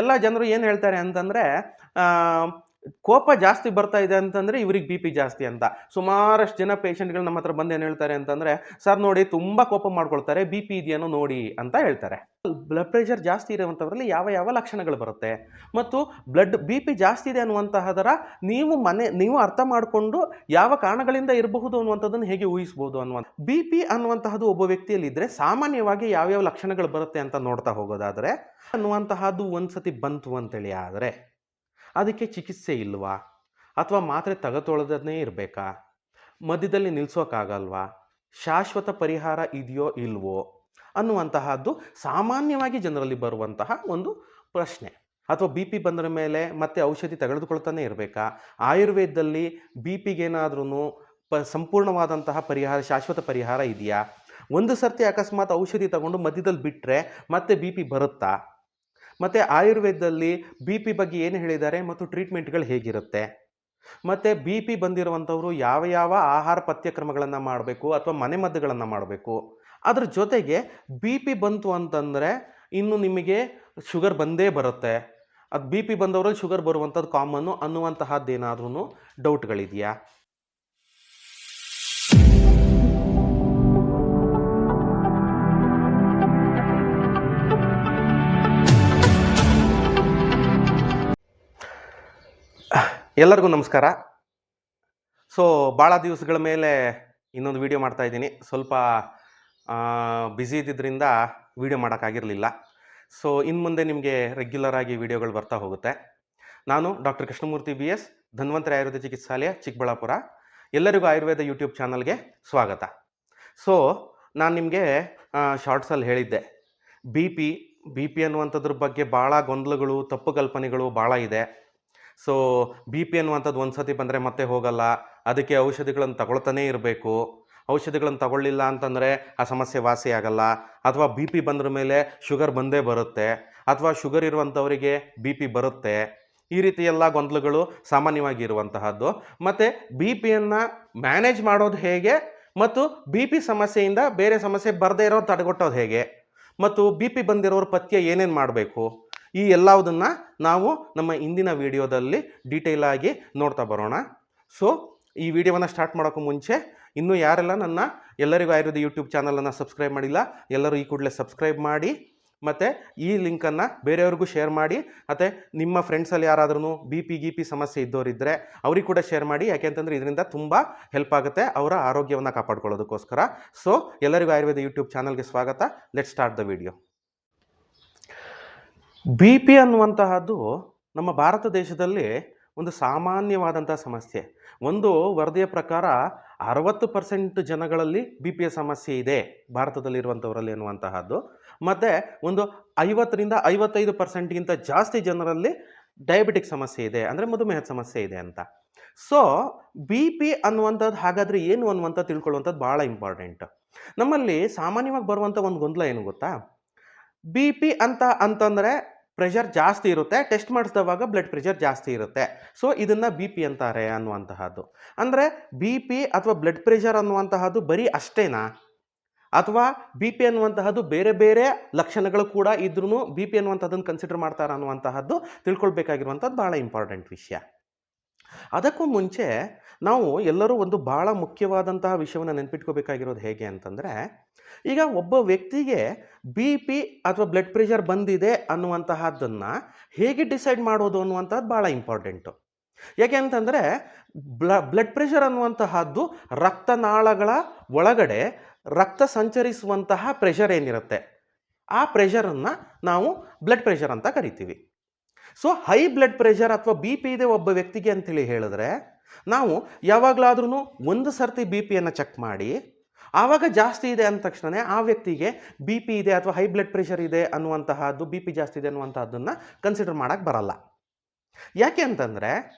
ಎಲ್ಲ ಜನರು ಏನು ಹೇಳ್ತಾರೆ ಅಂತಂದರೆ ಕೋಪ ಜಾಸ್ತಿ ಬರ್ತಾ ಇದೆ ಅಂತಂದರೆ ಇವ್ರಿಗೆ ಬಿ ಪಿ ಜಾಸ್ತಿ ಅಂತ. ಸುಮಾರಷ್ಟು ಜನ ಪೇಷಂಟ್ಗಳು ನಮ್ಮ ಹತ್ರ ಬಂದು ಏನು ಹೇಳ್ತಾರೆ ಅಂತಂದರೆ, ಸರ್ ನೋಡಿ ತುಂಬ ಕೋಪ ಮಾಡ್ಕೊಳ್ತಾರೆ, ಬಿ ಪಿ ಇದೆಯೇನೋ ನೋಡಿ ಅಂತ ಹೇಳ್ತಾರೆ. ಬ್ಲಡ್ ಪ್ರೆಷರ್ ಜಾಸ್ತಿ ಇರುವಂಥವರಲ್ಲಿ ಯಾವ ಯಾವ ಲಕ್ಷಣಗಳು ಬರುತ್ತೆ ಮತ್ತು ಬಿ ಪಿ ಜಾಸ್ತಿ ಇದೆ ಅನ್ನುವಂತಹದರ ನೀವು ಅರ್ಥ ಮಾಡಿಕೊಂಡು ಯಾವ ಕಾರಣಗಳಿಂದ ಇರಬಹುದು ಅನ್ನುವಂಥದ್ದನ್ನು ಹೇಗೆ ಊಹಿಸ್ಬೋದು ಬಿ ಪಿ ಅನ್ನುವಂತಹದ್ದು ಒಬ್ಬ ವ್ಯಕ್ತಿಯಲ್ಲಿದ್ದರೆ ಸಾಮಾನ್ಯವಾಗಿ ಯಾವ್ಯಾವ ಲಕ್ಷಣಗಳು ಬರುತ್ತೆ ಅಂತ ನೋಡ್ತಾ ಹೋಗೋದಾದರೆ ಅನ್ನುವಂತಹದ್ದು ಒಂದ್ಸತಿ ಬಂತು ಅಂತೇಳಿ ಆದರೆ ಅದಕ್ಕೆ ಚಿಕಿತ್ಸೆ ಇಲ್ವಾ ಅಥವಾ ಮಾತ್ರೆ ತೆಗೆದುಕೊಳ್ಳೋದನ್ನೇ ಇರಬೇಕಾ, ಮಧ್ಯದಲ್ಲಿ ನಿಲ್ಲಿಸೋಕ್ಕಾಗಲ್ವಾ, ಶಾಶ್ವತ ಪರಿಹಾರ ಇದೆಯೋ ಇಲ್ವೋ ಅನ್ನುವಂತಹದ್ದು ಸಾಮಾನ್ಯವಾಗಿ ಜನರಲ್ಲಿ ಬರುವಂತಹ ಒಂದು ಪ್ರಶ್ನೆ. ಅಥವಾ ಬಿ ಪಿ ಬಂದರ ಮೇಲೆ ಮತ್ತೆ ಔಷಧಿ ತೆಗೆದುಕೊಳ್ತಾನೆ ಇರಬೇಕಾ, ಆಯುರ್ವೇದದಲ್ಲಿ ಬಿ ಪಿಗೇನಾದ್ರೂ ಸಂಪೂರ್ಣವಾದಂತಹ ಪರಿಹಾರ, ಶಾಶ್ವತ ಪರಿಹಾರ ಇದೆಯಾ, ಒಂದು ಸರ್ತಿ ಅಕಸ್ಮಾತ್ ಔಷಧಿ ತಗೊಂಡು ಮಧ್ಯದಲ್ಲಿ ಬಿಟ್ಟರೆ ಮತ್ತೆ ಬಿ ಪಿ ಬರುತ್ತಾ, ಮತ್ತು ಆಯುರ್ವೇದದಲ್ಲಿ ಬಿ ಪಿ ಬಗ್ಗೆ ಏನು ಹೇಳಿದ್ದಾರೆ ಮತ್ತು ಟ್ರೀಟ್ಮೆಂಟ್ಗಳು ಹೇಗಿರುತ್ತೆ, ಮತ್ತು ಬಿ ಪಿ ಬಂದಿರುವಂಥವರು ಯಾವ ಯಾವ ಆಹಾರ ಪಥ್ಯಕ್ರಮಗಳನ್ನು ಮಾಡಬೇಕು ಅಥವಾ ಮನೆಮದ್ದುಗಳನ್ನು ಮಾಡಬೇಕು, ಅದ್ರ ಜೊತೆಗೆ ಬಿ ಪಿ ಬಂತು ಅಂತಂದರೆ ಇನ್ನು ನಿಮಗೆ ಶುಗರ್ ಬಂದೇ ಬರುತ್ತೆ, ಅದು ಬಿ ಪಿ ಬಂದವರಲ್ಲಿ ಶುಗರ್ ಬರುವಂಥದ್ದು ಕಾಮನ್ನು ಅನ್ನುವಂತಹದ್ದೇನಾದ್ರೂ ಡೌಟ್ಗಳಿದೆಯಾ? ಎಲ್ಲರಿಗೂ ನಮಸ್ಕಾರ. ಭಾಳ ದಿವಸಗಳ ಮೇಲೆ ಇನ್ನೊಂದು ವಿಡಿಯೋ ಮಾಡ್ತಾಯಿದ್ದೀನಿ. ಸ್ವಲ್ಪ ಬ್ಯುಸಿ ಇದ್ದಿದ್ದರಿಂದ ವಿಡಿಯೋ ಮಾಡೋಕ್ಕಾಗಿರಲಿಲ್ಲ. ಇನ್ನು ಮುಂದೆ ನಿಮಗೆ ರೆಗ್ಯುಲರ್ ಆಗಿ ವಿಡಿಯೋಗಳು ಬರ್ತಾ ಹೋಗುತ್ತೆ. ನಾನು ಡಾಕ್ಟರ್ ಕೃಷ್ಣಮೂರ್ತಿ BS, ಧನ್ವಂತರಿ ಆಯುರ್ವೇದ ಚಿಕಿತ್ಸಾಲಯ, ಚಿಕ್ಕಬಳ್ಳಾಪುರ. ಎಲ್ಲರಿಗೂ ಆಯುರ್ವೇದ ಯೂಟ್ಯೂಬ್ ಚಾನಲ್ಗೆ ಸ್ವಾಗತ. ನಾನು ನಿಮಗೆ ಶಾರ್ಟ್ಸಲ್ಲಿ ಹೇಳಿದ್ದೆ, ಬಿ ಪಿ ಅನ್ನುವಂಥದ್ರ ಬಗ್ಗೆ ಭಾಳ ಗೊಂದಲಗಳು, ತಪ್ಪು ಕಲ್ಪನೆಗಳು ಭಾಳ ಇದೆ. ಬಿ ಪಿ ಅನ್ನುವಂಥದ್ದು ಒಂದು ಸತಿ ಬಂದರೆ ಮತ್ತೆ ಹೋಗಲ್ಲ, ಅದಕ್ಕೆ ಔಷಧಿಗಳನ್ನು ತಗೊಳ್ತಾನೇ ಇರಬೇಕು, ಔಷಧಿಗಳನ್ನು ತಗೊಳ್ಳಿಲ್ಲ ಅಂತಂದರೆ ಆ ಸಮಸ್ಯೆ ವಾಸಿ ಆಗಲ್ಲ, ಅಥವಾ ಬಿ ಪಿ ಬಂದ್ರ ಮೇಲೆ ಶುಗರ್ ಬಂದೇ ಬರುತ್ತೆ, ಅಥವಾ ಶುಗರ್ ಇರುವಂಥವರಿಗೆ ಬಿ ಪಿ ಬರುತ್ತೆ. ಈ ರೀತಿ ಎಲ್ಲ ಗೊಂದಲಗಳು ಸಾಮಾನ್ಯವಾಗಿ ಇರುವಂತಹದ್ದು. ಮತ್ತು ಬಿ ಪಿಯನ್ನು ಮ್ಯಾನೇಜ್ ಮಾಡೋದು ಹೇಗೆ ಮತ್ತು ಬಿ ಪಿ ಸಮಸ್ಯೆಯಿಂದ ಬೇರೆ ಸಮಸ್ಯೆ ಬರದೇ ಇರೋ ತಡೆಗಟ್ಟೋದು ಹೇಗೆ ಮತ್ತು ಬಿ ಪಿ ಬಂದಿರೋರ ಪಥ್ಯ ಏನೇನು ಮಾಡಬೇಕು, ಈ ಎಲ್ಲವುದನ್ನು ನಾವು ನಮ್ಮ ಇಂದಿನ ವಿಡಿಯೋದಲ್ಲಿ ಡೀಟೇಲ್ ಆಗಿ ನೋಡ್ತಾ ಬರೋಣ. ಈ ವಿಡಿಯೋವನ್ನು ಸ್ಟಾರ್ಟ್ ಮಾಡೋಕ್ಕೂ ಮುಂಚೆ ಇನ್ನೂ ಯಾರೆಲ್ಲ ನನ್ನ ಎಲ್ಲರಿಗೂ ಆಯುರ್ವೇದ ಯೂಟ್ಯೂಬ್ ಚಾನಲನ್ನು ಸಬ್ಸ್ಕ್ರೈಬ್ ಮಾಡಿಲ್ಲ, ಎಲ್ಲರೂ ಈ ಕೂಡಲೇ ಸಬ್ಸ್ಕ್ರೈಬ್ ಮಾಡಿ ಮತ್ತು ಈ ಲಿಂಕನ್ನು ಬೇರೆಯವ್ರಿಗೂ ಶೇರ್ ಮಾಡಿ. ಮತ್ತು ನಿಮ್ಮ ಫ್ರೆಂಡ್ಸಲ್ಲಿ ಯಾರಾದ್ರೂ ಬಿ ಪಿ ಸಮಸ್ಯೆ ಇದ್ದವರಿದ್ದರೆ ಅವ್ರಿಗೆ ಕೂಡ ಶೇರ್ ಮಾಡಿ. ಯಾಕೆಂತಂದರೆ ಇದರಿಂದ ತುಂಬ ಹೆಲ್ಪ್ ಆಗುತ್ತೆ ಅವರ ಆರೋಗ್ಯವನ್ನು ಕಾಪಾಡ್ಕೊಳ್ಳೋದಕ್ಕೋಸ್ಕರ. ಎಲ್ಲರಿಗೂ ಆಯುರ್ವೇದ ಯೂಟ್ಯೂಬ್ ಚಾನಲ್ಗೆ ಸ್ವಾಗತ. Let's start the video. B P ಅನ್ನುವಂತಹದ್ದು ನಮ್ಮ ಭಾರತ ದೇಶದಲ್ಲಿ ಒಂದು ಸಾಮಾನ್ಯವಾದಂಥ ಸಮಸ್ಯೆ. ಒಂದು ವರದಿಯ ಪ್ರಕಾರ 60% ಜನಗಳಲ್ಲಿ ಬಿ ಪಿಯ ಸಮಸ್ಯೆ ಇದೆ ಭಾರತದಲ್ಲಿರುವಂಥವರಲ್ಲಿ ಅನ್ನುವಂತಹದ್ದು. ಮತ್ತು ಒಂದು 50-55%ಗಿಂತ ಜಾಸ್ತಿ ಜನರಲ್ಲಿ ಡಯಾಬಿಟಿಕ್ ಸಮಸ್ಯೆ ಇದೆ, ಅಂದರೆ ಮಧುಮೇಹದ ಸಮಸ್ಯೆ ಇದೆ ಅಂತ. ಬಿ ಪಿ ಅನ್ನುವಂಥದ್ದು ಹಾಗಾದರೆ ಏನು ಅನ್ನುವಂಥ ತಿಳ್ಕೊಳ್ಳುವಂಥದ್ದು ಭಾಳ ಇಂಪಾರ್ಟೆಂಟ್. ನಮ್ಮಲ್ಲಿ ಸಾಮಾನ್ಯವಾಗಿ ಬರುವಂಥ ಒಂದು ಗೊಂದಲ ಏನು ಗೊತ್ತಾ, ಬಿ ಪಿ ಅಂತಂದರೆ ಪ್ರೆಷರ್ ಜಾಸ್ತಿ ಇರುತ್ತೆ, ಟೆಸ್ಟ್ ಮಾಡಿಸಿದವಾಗ ಬ್ಲಡ್ ಪ್ರೆಷರ್ ಜಾಸ್ತಿ ಇರುತ್ತೆ, ಇದನ್ನು ಬಿ ಪಿ ಅಂತಾರೆ ಅನ್ನುವಂತಹದ್ದು. ಅಂದರೆ ಬಿ ಪಿ ಅಥವಾ ಬ್ಲಡ್ ಪ್ರೆಷರ್ ಅನ್ನುವಂತಹದ್ದು ಬರೀ ಅಷ್ಟೇನಾ, ಅಥವಾ ಬಿ ಪಿ ಅನ್ನುವಂತಹದ್ದು ಬೇರೆ ಬೇರೆ ಲಕ್ಷಣಗಳು ಕೂಡ ಇದ್ರೂ ಬಿ ಪಿ ಅನ್ನುವಂಥದ್ದನ್ನು ಕನ್ಸಿಡರ್ ಮಾಡ್ತಾರೆ ಅನ್ನುವಂತಹದ್ದು ತಿಳ್ಕೊಳ್ಬೇಕಾಗಿರುವಂಥದ್ದು ಭಾಳ ಇಂಪಾರ್ಟೆಂಟ್ ವಿಷಯ. ಅದಕ್ಕೂ ಮುಂಚೆ ನಾವು ಎಲ್ಲರೂ ಒಂದು ಭಾಳ ಮುಖ್ಯವಾದಂತಹ ವಿಷಯವನ್ನು ನೆನಪಿಟ್ಕೋಬೇಕಾಗಿರೋದು ಹೇಗೆ ಅಂತಂದರೆ, ಈಗ ಒಬ್ಬ ವ್ಯಕ್ತಿಗೆ ಬಿ ಪಿ ಅಥವಾ ಬ್ಲಡ್ ಪ್ರೆಷರ್ ಬಂದಿದೆ ಅನ್ನುವಂತಹದ್ದನ್ನು ಹೇಗೆ ಡಿಸೈಡ್ ಮಾಡೋದು ಅನ್ನುವಂಥದ್ದು ಭಾಳ ಇಂಪಾರ್ಟೆಂಟು. ಯಾಕೆ ಅಂತಂದರೆ ಬ್ಲಡ್ ಪ್ರೆಷರ್ ಅನ್ನುವಂತಹದ್ದು ರಕ್ತನಾಳಗಳ ಒಳಗಡೆ ರಕ್ತ ಸಂಚರಿಸುವಂತಹ ಪ್ರೆಷರ್ ಏನಿರುತ್ತೆ, ಆ ಪ್ರೆಷರನ್ನು ನಾವು ಬ್ಲಡ್ ಪ್ರೆಷರ್ ಅಂತ ಕರಿತೀವಿ. ಹೈ ಬ್ಲಡ್ ಪ್ರೆಷರ್ ಅಥವಾ ಬಿ ಪಿ ಇದೆ ಒಬ್ಬ ವ್ಯಕ್ತಿಗೆ ಅಂತೇಳಿ ಹೇಳಿದ್ರೆ, ನಾವು ಯಾವಾಗಲಾದ್ರೂ ಒಂದು ಸರ್ತಿ ಬಿ ಪಿಯನ್ನು ಚೆಕ್ ಮಾಡಿ ಆವಾಗ ಜಾಸ್ತಿ ಇದೆ ಅಂದ ತಕ್ಷಣ ಆ ವ್ಯಕ್ತಿಗೆ ಬಿ ಪಿ ಇದೆ ಅಥವಾ ಹೈ ಬ್ಲಡ್ ಪ್ರೆಷರ್ ಇದೆ ಅನ್ನುವಂತಹದ್ದು, ಬಿ ಪಿ ಜಾಸ್ತಿ ಇದೆ ಅನ್ನುವಂಥದ್ದನ್ನು ಕನ್ಸಿಡರ್ ಮಾಡೋಕ್ಕೆ ಬರಲ್ಲ. ಯಾಕೆ ಅಂತಂದರೆ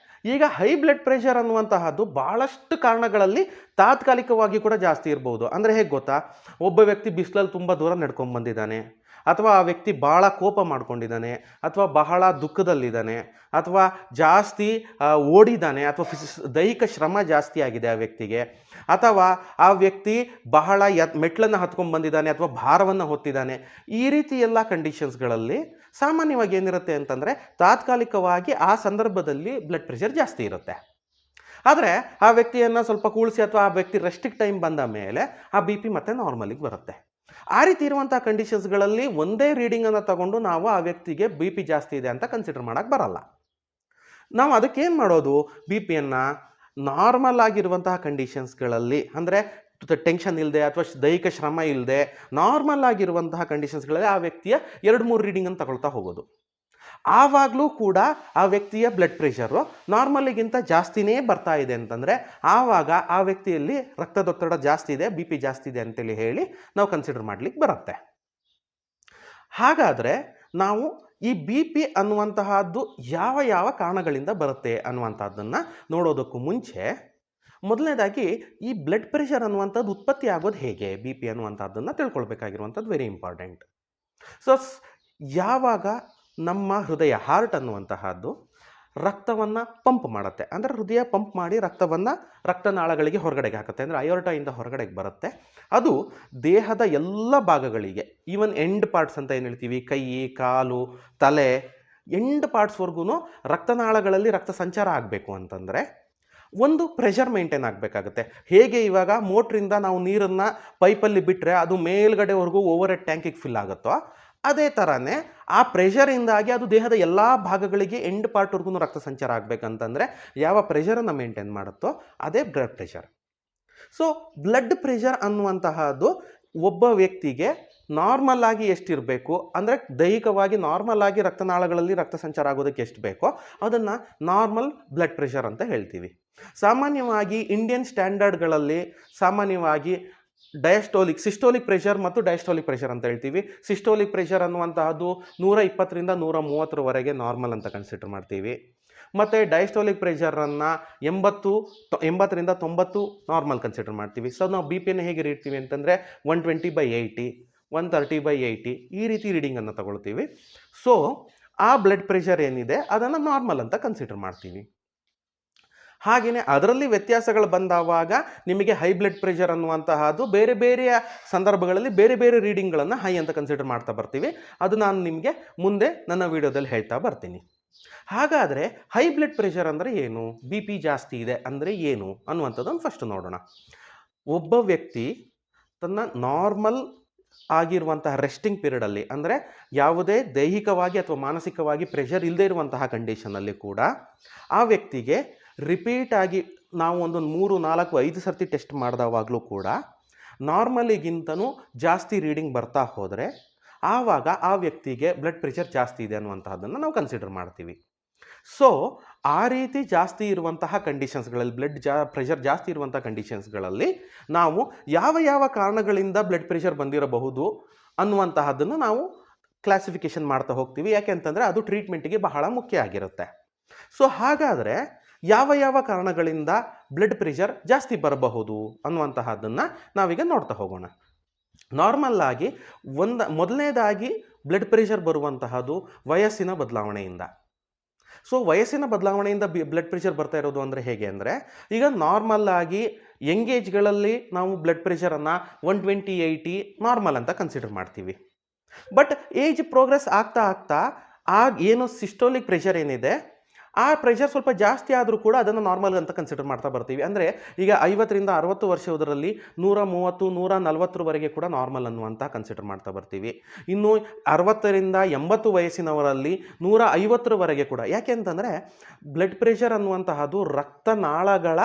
ಈಗ ಹೈ ಬ್ಲಡ್ ಪ್ರೆಷರ್ ಅನ್ನುವಂತಹದ್ದು ಭಾಳಷ್ಟು ಕಾರಣಗಳಲ್ಲಿ ತಾತ್ಕಾಲಿಕವಾಗಿ ಕೂಡ ಜಾಸ್ತಿ ಇರ್ಬೋದು. ಅಂದರೆ ಹೇಗೆ ಗೊತ್ತಾ, ಒಬ್ಬ ವ್ಯಕ್ತಿ ಬಿಸಿಲಲ್ಲಿ ತುಂಬ ದೂರ ನಡ್ಕೊಂಡು ಬಂದಿದ್ದಾನೆ, ಅಥವಾ ಆ ವ್ಯಕ್ತಿ ಬಹಳ ಕೋಪ ಮಾಡ್ಕೊಂಡಿದ್ದಾನೆ, ಅಥವಾ ಬಹಳ ದುಃಖದಲ್ಲಿದ್ದಾನೆ, ಅಥವಾ ಜಾಸ್ತಿ ಓಡಿದ್ದಾನೆ, ಅಥವಾ ದೈಹಿಕ ಶ್ರಮ ಜಾಸ್ತಿ ಆಗಿದೆ ಆ ವ್ಯಕ್ತಿಗೆ, ಅಥವಾ ಆ ವ್ಯಕ್ತಿ ಬಹಳ ಮೆಟ್ಲನ್ನು ಹತ್ಕೊಂಡು ಬಂದಿದ್ದಾನೆ ಅಥವಾ ಭಾರವನ್ನು ಹೊತ್ತಿದ್ದಾನೆ. ಈ ರೀತಿ ಎಲ್ಲ ಕಂಡೀಷನ್ಸ್ಗಳಲ್ಲಿ ಸಾಮಾನ್ಯವಾಗಿ ಏನಿರುತ್ತೆ ಅಂತಂದರೆ ತಾತ್ಕಾಲಿಕವಾಗಿ ಆ ಸಂದರ್ಭದಲ್ಲಿ ಬ್ಲಡ್ ಪ್ರೆಷರ್ ಜಾಸ್ತಿ ಇರುತ್ತೆ. ಆದರೆ ಆ ವ್ಯಕ್ತಿಯನ್ನು ಸ್ವಲ್ಪ ಕೂಳಿಸಿ ಅಥವಾ ಆ ವ್ಯಕ್ತಿ ರೆಸ್ಟಿಗೆ ಟೈಮ್ ಬಂದ ಮೇಲೆ ಆ ಬಿ ಪಿ ಮತ್ತೆ ನಾರ್ಮಲಿಗೆ ಬರುತ್ತೆ. ಆ ರೀತಿ ಇರುವಂಥ ಕಂಡೀಷನ್ಸ್ಗಳಲ್ಲಿ ಒಂದೇ ರೀಡಿಂಗನ್ನು ತಗೊಂಡು ನಾವು ಆ ವ್ಯಕ್ತಿಗೆ ಬಿ ಪಿ ಜಾಸ್ತಿ ಇದೆ ಅಂತ ಕನ್ಸಿಡರ್ ಮಾಡೋಕ್ಕೆ ಬರಲ್ಲ. ನಾವು ಅದಕ್ಕೇನು ಮಾಡೋದು, ಬಿ ಪಿಯನ್ನು ನಾರ್ಮಲ್ ಆಗಿರುವಂತಹ ಕಂಡೀಷನ್ಸ್ಗಳಲ್ಲಿ, ಅಂದರೆ ಟೆನ್ಷನ್ ಇಲ್ಲದೆ ಅಥವಾ ದೈಹಿಕ ಶ್ರಮ ಇಲ್ಲದೆ ನಾರ್ಮಲ್ ಆಗಿರುವಂತಹ ಕಂಡೀಷನ್ಸ್ಗಳಲ್ಲಿ ಆ ವ್ಯಕ್ತಿಯ 2-3 ರೀಡಿಂಗನ್ನು ತಗೊಳ್ತಾ ಹೋಗೋದು. ಆವಾಗಲೂ ಕೂಡ ಆ ವ್ಯಕ್ತಿಯ ಬ್ಲಡ್ ಪ್ರೆಷರು ನಾರ್ಮಲಿಗಿಂತ ಜಾಸ್ತಿನೇ ಬರ್ತಾ ಇದೆ ಅಂತಂದರೆ ಆವಾಗ ಆ ವ್ಯಕ್ತಿಯಲ್ಲಿ ರಕ್ತದೊತ್ತಡ ಜಾಸ್ತಿ ಇದೆ, ಬಿ ಪಿ ಜಾಸ್ತಿ ಇದೆ ಅಂತೇಳಿ ಹೇಳಿ ನಾವು ಕನ್ಸಿಡರ್ ಮಾಡಲಿಕ್ಕೆ ಬರುತ್ತೆ. ಹಾಗಾದರೆ ನಾವು ಈ ಬಿ ಪಿ ಅನ್ನುವಂತಹದ್ದು ಯಾವ ಯಾವ ಕಾರಣಗಳಿಂದ ಬರುತ್ತೆ ಅನ್ನುವಂಥದ್ದನ್ನು ನೋಡೋದಕ್ಕೂ ಮುಂಚೆ ಮೊದಲನೇದಾಗಿ ಈ ಬ್ಲಡ್ ಪ್ರೆಷರ್ ಅನ್ನುವಂಥದ್ದು ಉತ್ಪತ್ತಿ ಆಗೋದು ಹೇಗೆ, ಬಿ ಪಿ ಅನ್ನುವಂಥದ್ದನ್ನು ತಿಳ್ಕೊಳ್ಬೇಕಾಗಿರುವಂಥದ್ದು ವೆರಿ ಇಂಪಾರ್ಟೆಂಟ್. ಸೊ ಯಾವಾಗ ನಮ್ಮ ಹೃದಯ, ಹಾರ್ಟ್ ಅನ್ನುವಂತಹದ್ದು ರಕ್ತವನ್ನು ಪಂಪ್ ಮಾಡುತ್ತೆ, ಅಂದರೆ ಹೃದಯ ಪಂಪ್ ಮಾಡಿ ರಕ್ತವನ್ನು ರಕ್ತನಾಳಗಳಿಗೆ ಹೊರಗಡೆಗೆ ಹಾಕುತ್ತೆ, ಅಂದರೆ ಅಯೋರ್ಟಾಯಿಂದ ಹೊರಗಡೆಗೆ ಬರುತ್ತೆ. ಅದು ದೇಹದ ಎಲ್ಲ ಭಾಗಗಳಿಗೆ, ಈವನ್ ಎಂಡ್ ಪಾರ್ಟ್ಸ್ ಅಂತ ಏನು ಹೇಳ್ತೀವಿ, ಕೈ, ಕಾಲು, ತಲೆ, ಎಂಡ್ ಪಾರ್ಟ್ಸ್ವರೆಗೂ ರಕ್ತನಾಳಗಳಲ್ಲಿ ರಕ್ತ ಸಂಚಾರ ಆಗಬೇಕು ಅಂತಂದರೆ ಒಂದು ಪ್ರೆಷರ್ ಮೇಂಟೈನ್ ಆಗಬೇಕಾಗುತ್ತೆ. ಹೇಗೆ ಇವಾಗ ಮೋಟ್ರಿಂದ ನಾವು ನೀರನ್ನು ಪೈಪಲ್ಲಿ ಬಿಟ್ಟರೆ ಅದು ಮೇಲ್ಗಡೆವರೆಗೂ ಓವರ್ ಹೆಡ್ ಟ್ಯಾಂಕಿಗೆ ಫಿಲ್ ಆಗುತ್ತೋ, ಅದೇ ಥರನೇ ಆ ಪ್ರೆಷರಿಂದಾಗಿ ಅದು ದೇಹದ ಎಲ್ಲ ಭಾಗಗಳಿಗೆ ಎಂಡ್ ಪಾರ್ಟ್ವರೆಗೂ ರಕ್ತ ಸಂಚಾರ ಆಗಬೇಕಂತಂದರೆ ಯಾವ ಪ್ರೆಷರನ್ನು ಮೇಂಟೈನ್ ಮಾಡುತ್ತೋ ಅದೇ blood pressure. So blood pressure ಅನ್ನುವಂತಹದ್ದು ಒಬ್ಬ ವ್ಯಕ್ತಿಗೆ ನಾರ್ಮಲ್ ಆಗಿ ಎಷ್ಟಿರಬೇಕು, ಅಂದರೆ ದೈಹಿಕವಾಗಿ ನಾರ್ಮಲ್ ಆಗಿ ರಕ್ತನಾಳಗಳಲ್ಲಿ ರಕ್ತ ಸಂಚಾರ ಆಗೋದಕ್ಕೆ ಎಷ್ಟು ಬೇಕೋ ಅದನ್ನು ನಾರ್ಮಲ್ ಬ್ಲಡ್ ಪ್ರೆಷರ್ ಅಂತ ಹೇಳ್ತೀವಿ. ಸಾಮಾನ್ಯವಾಗಿ ಇಂಡಿಯನ್ ಸ್ಟ್ಯಾಂಡರ್ಡ್ಗಳಲ್ಲಿ ಸಾಮಾನ್ಯವಾಗಿ ಸಿಸ್ಟೋಲಿಕ್ ಪ್ರೆಷರ್ ಮತ್ತು ಡಯಾಸ್ಟೋಲಿಕ್ ಪ್ರೆಷರ್ ಅಂತ ಹೇಳ್ತೀವಿ. ಸಿಸ್ಟೋಲಿಕ್ ಪ್ರೆಷರ್ ಅನ್ನುವಂತಹದ್ದು 120ರಿಂದ 130ರವರೆಗೆ ನಾರ್ಮಲ್ ಅಂತ ಕನ್ಸಿಡರ್ ಮಾಡ್ತೀವಿ. ಮತ್ತು ಡಯಾಸ್ಟೋಲಿಕ್ ಪ್ರೆಷರನ್ನು 80ರಿಂದ 90 ನಾರ್ಮಲ್ ಕನ್ಸಿಡರ್ ಮಾಡ್ತೀವಿ. ಸೊ ನಾವು ಬಿ ಪಿಯನ್ನು ಹೇಗೆ ಇಡ್ತೀವಿ ಅಂತಂದರೆ 120/80, 130/80 ಈ ರೀತಿ ರೀಡಿಂಗನ್ನು ತಗೊಳ್ತೀವಿ. ಸೊ ಆ ಬ್ಲಡ್ ಪ್ರೆಷರ್ ಏನಿದೆ ಅದನ್ನು ನಾರ್ಮಲ್ ಅಂತ ಕನ್ಸಿಡರ್ ಮಾಡ್ತೀವಿ. ಹಾಗೆಯೇ ಅದರಲ್ಲಿ ವ್ಯತ್ಯಾಸಗಳು ಬಂದಾವಾಗ ನಿಮಗೆ ಹೈ ಬ್ಲಡ್ ಪ್ರೆಷರ್ ಅನ್ನುವಂತಹದ್ದು ಬೇರೆ ಬೇರೆಯ ಸಂದರ್ಭಗಳಲ್ಲಿ ಬೇರೆ ಬೇರೆ ರೀಡಿಂಗ್ಗಳನ್ನು ಹೈ ಅಂತ ಕನ್ಸಿಡರ್ ಮಾಡ್ತಾ ಬರ್ತೀವಿ. ಅದು ನಾನು ನಿಮಗೆ ಮುಂದೆ ನನ್ನ ವಿಡಿಯೋದಲ್ಲಿ ಹೇಳ್ತಾ ಬರ್ತೀನಿ. ಹಾಗಾದರೆ ಹೈ ಬ್ಲಡ್ ಪ್ರೆಷರ್ ಅಂದರೆ ಏನು, ಬಿ ಪಿ ಜಾಸ್ತಿ ಇದೆ ಅಂದರೆ ಏನು ಅನ್ನುವಂಥದ್ದನ್ನು ಫಸ್ಟ್ ನೋಡೋಣ. ಒಬ್ಬ ವ್ಯಕ್ತಿ ತನ್ನ ನಾರ್ಮಲ್ ಆಗಿರುವಂತಹ ರೆಸ್ಟಿಂಗ್ ಪೀರಿಯಡಲ್ಲಿ, ಅಂದರೆ ಯಾವುದೇ ದೈಹಿಕವಾಗಿ ಅಥವಾ ಮಾನಸಿಕವಾಗಿ ಪ್ರೆಷರ್ ಇಲ್ಲದೇ ಇರುವಂತಹ ಕಂಡೀಷನಲ್ಲಿ ಕೂಡ ಆ ವ್ಯಕ್ತಿಗೆ ರಿಪೀಟ್ ಆಗಿ ನಾವು ಒಂದು 3, 4, 5 ಸರ್ತಿ ಟೆಸ್ಟ್ ಮಾಡಿದವಾಗಲೂ ಕೂಡ ನಾರ್ಮಲಿಗಿಂತನೂ ಜಾಸ್ತಿ ರೀಡಿಂಗ್ ಬರ್ತಾ ಹೋದರೆ ಆವಾಗ ಆ ವ್ಯಕ್ತಿಗೆ ಬ್ಲಡ್ ಪ್ರೆಷರ್ ಜಾಸ್ತಿ ಇದೆ ಅನ್ನುವಂತಹದ್ದನ್ನು ನಾವು ಕನ್ಸಿಡರ್ ಮಾಡ್ತೀವಿ. ಸೊ ಆ ರೀತಿ ಜಾಸ್ತಿ ಇರುವಂತಹ ಕಂಡೀಷನ್ಸ್ಗಳಲ್ಲಿ ಪ್ರೆಷರ್ ಜಾಸ್ತಿ ಇರುವಂಥ ಕಂಡೀಷನ್ಸ್ಗಳಲ್ಲಿ ನಾವು ಯಾವ ಯಾವ ಕಾರಣಗಳಿಂದ ಬ್ಲಡ್ ಪ್ರೆಷರ್ ಬಂದಿರಬಹುದು ಅನ್ನುವಂತಹದ್ದನ್ನು ನಾವು ಕ್ಲಾಸಿಫಿಕೇಷನ್ ಮಾಡ್ತಾ ಹೋಗ್ತೀವಿ. ಯಾಕೆ ಅಂತಂದರೆ ಅದು ಟ್ರೀಟ್ಮೆಂಟಿಗೆ ಬಹಳ ಮುಖ್ಯ ಆಗಿರುತ್ತೆ. ಸೊ ಹಾಗಾದರೆ ಯಾವ ಯಾವ ಕಾರಣಗಳಿಂದ ಬ್ಲಡ್ ಪ್ರೆಷರ್ ಜಾಸ್ತಿ ಬರಬಹುದು ಅನ್ನುವಂತಹದ್ದನ್ನು ನಾವೀಗ ನೋಡ್ತಾ ಹೋಗೋಣ. ನಾರ್ಮಲ್ ಆಗಿ ಮೊದಲನೇದಾಗಿ ಬ್ಲಡ್ ಪ್ರೆಷರ್ ಬರುವಂತಹದ್ದು ವಯಸ್ಸಿನ ಬದಲಾವಣೆಯಿಂದ. ಸೊ ವಯಸ್ಸಿನ ಬದಲಾವಣೆಯಿಂದ ಬ್ಲಡ್ ಪ್ರೆಷರ್ ಬರ್ತಾ ಇರೋದು ಅಂದರೆ ಹೇಗೆ ಅಂದರೆ, ಈಗ ನಾರ್ಮಲ್ ಆಗಿ ಯಂಗ್ ಏಜ್ಗಳಲ್ಲಿ ನಾವು ಬ್ಲಡ್ ಪ್ರೆಷರನ್ನು 120/80 ನಾರ್ಮಲ್ ಅಂತ ಕನ್ಸಿಡರ್ ಮಾಡ್ತೀವಿ. ಬಟ್ ಏಜ್ ಪ್ರೋಗ್ರೆಸ್ ಆಗ್ತಾ ಆಗ್ತಾ ಏನು ಸಿಸ್ಟೋಲಿಕ್ ಪ್ರೆಷರ್ ಏನಿದೆ ಆ ಪ್ರೆಷರ್ ಸ್ವಲ್ಪ ಜಾಸ್ತಿ ಆದರೂ ಕೂಡ ಅದನ್ನು ನಾರ್ಮಲ್ ಅಂತ ಕನ್ಸಿಡರ್ ಮಾಡ್ತಾ ಬರ್ತೀವಿ. ಅಂದರೆ ಈಗ 50ರಿಂದ 60 ವರ್ಷದರಲ್ಲಿ 130, 140ರವರೆಗೆ ಕೂಡ ನಾರ್ಮಲ್ ಅನ್ನುವಂಥ ಕನ್ಸಿಡರ್ ಮಾಡ್ತಾ ಬರ್ತೀವಿ. ಇನ್ನು 60ರಿಂದ 80 ವಯಸ್ಸಿನವರಲ್ಲಿ 150ರವರೆಗೆ ಕೂಡ. ಯಾಕೆ ಅಂತಂದರೆ ಬ್ಲಡ್ ಪ್ರೆಷರ್ ಅನ್ನುವಂತಹದ್ದು ರಕ್ತನಾಳಗಳ